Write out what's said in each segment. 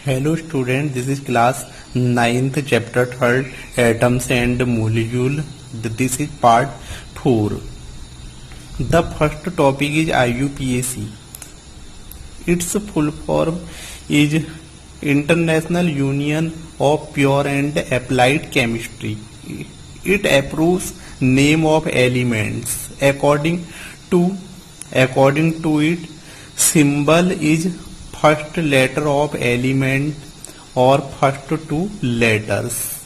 Hello student, this is class 9th chapter 3rd atoms and molecule. This is part 4. The first topic is IUPAC. Its full form is International Union of Pure and Applied Chemistry. It approves name of elements according to it. Symbol is first letter of element or first two letters.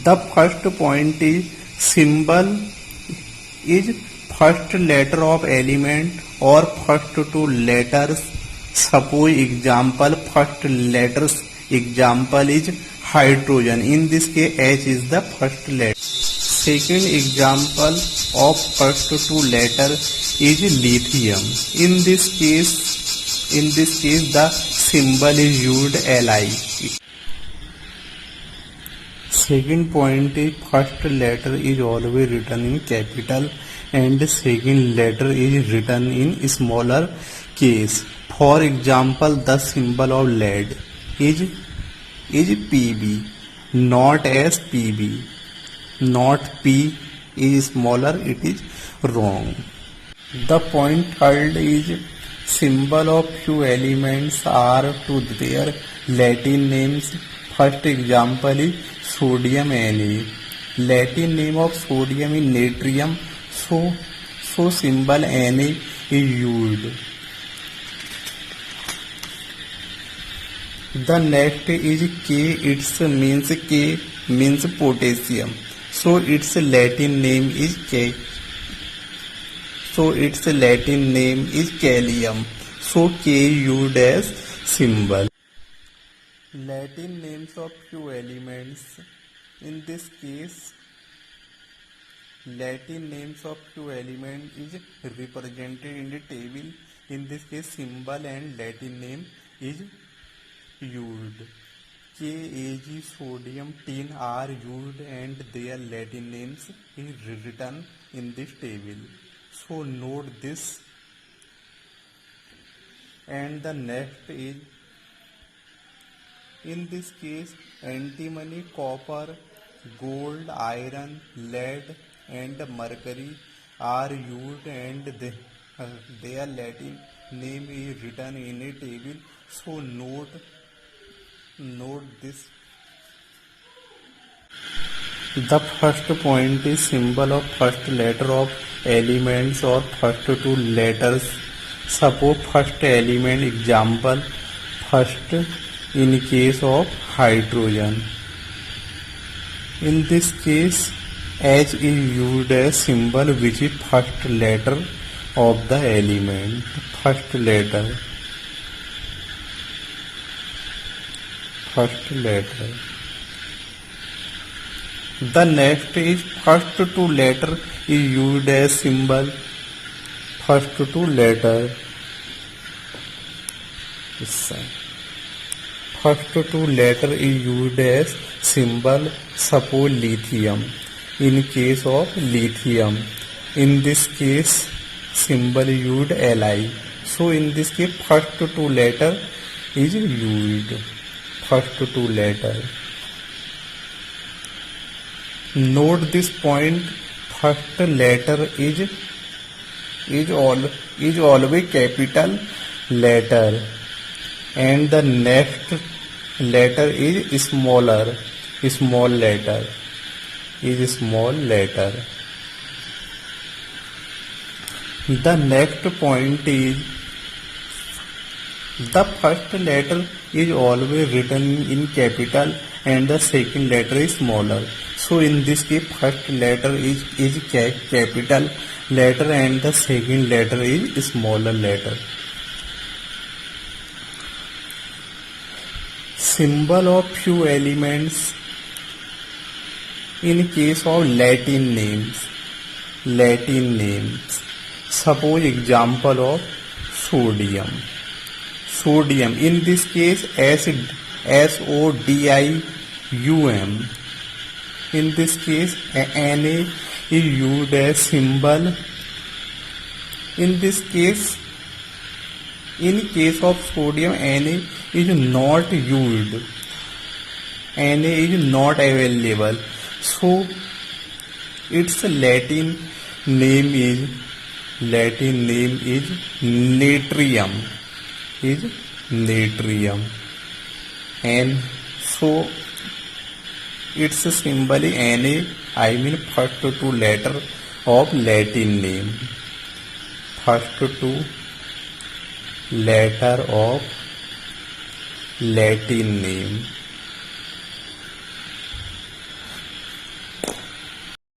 The first point is symbol is first letter of element or first two letters. Suppose example first letters example is hydrogen. In this case H is the first letter. Second example of first two letter is lithium. In this case the symbol is used Li. Second point is first letter is always written in capital and second letter is written in smaller case. For example, the symbol of lead is Pb, not as Pb. Not P is smaller, it is wrong. The point third is symbol of few elements are to their Latin names. First example is sodium Na. Latin name of sodium is natrium, so symbol Na is used. The next is K. Means potassium. So its Latin name is Kalium. So K used as symbol. Latin names of few elements. In this case, Latin names of few elements is represented in the table. In this case, symbol and Latin name is used. Kag, sodium, tin are used and their Latin names is written in this table. So note this. And the next is, in this case, antimony, copper, gold, iron, lead and mercury are used and their Latin name is written in a table. So note this. The first point is symbol of first letter of elements or first two letters. Suppose first element example first in case of hydrogen. In this case H is used as symbol which is first letter of the element. First letter. The next is first two letter is used as symbol. First two letter. First two letter is used as symbol. Suppose lithium. In case of lithium, in this case symbol used Li. So in this case first two letter is used. First two letter. Note this point. First letter is always capital letter and the next letter is small letter. The next point is the first letter is always written in capital and the second letter is smaller. So in this case first letter is capital letter and the second letter is smaller letter. Symbol of few elements in case of Latin names. Suppose example of sodium. In this case SODIUM. In this case Na is used as symbol. In this case In case of sodium, Na is not used. Na is not available. So its Latin name is natrium. Is natrium. And so its symbol is Na. I mean first two letter of Latin name. First two letter of Latin name.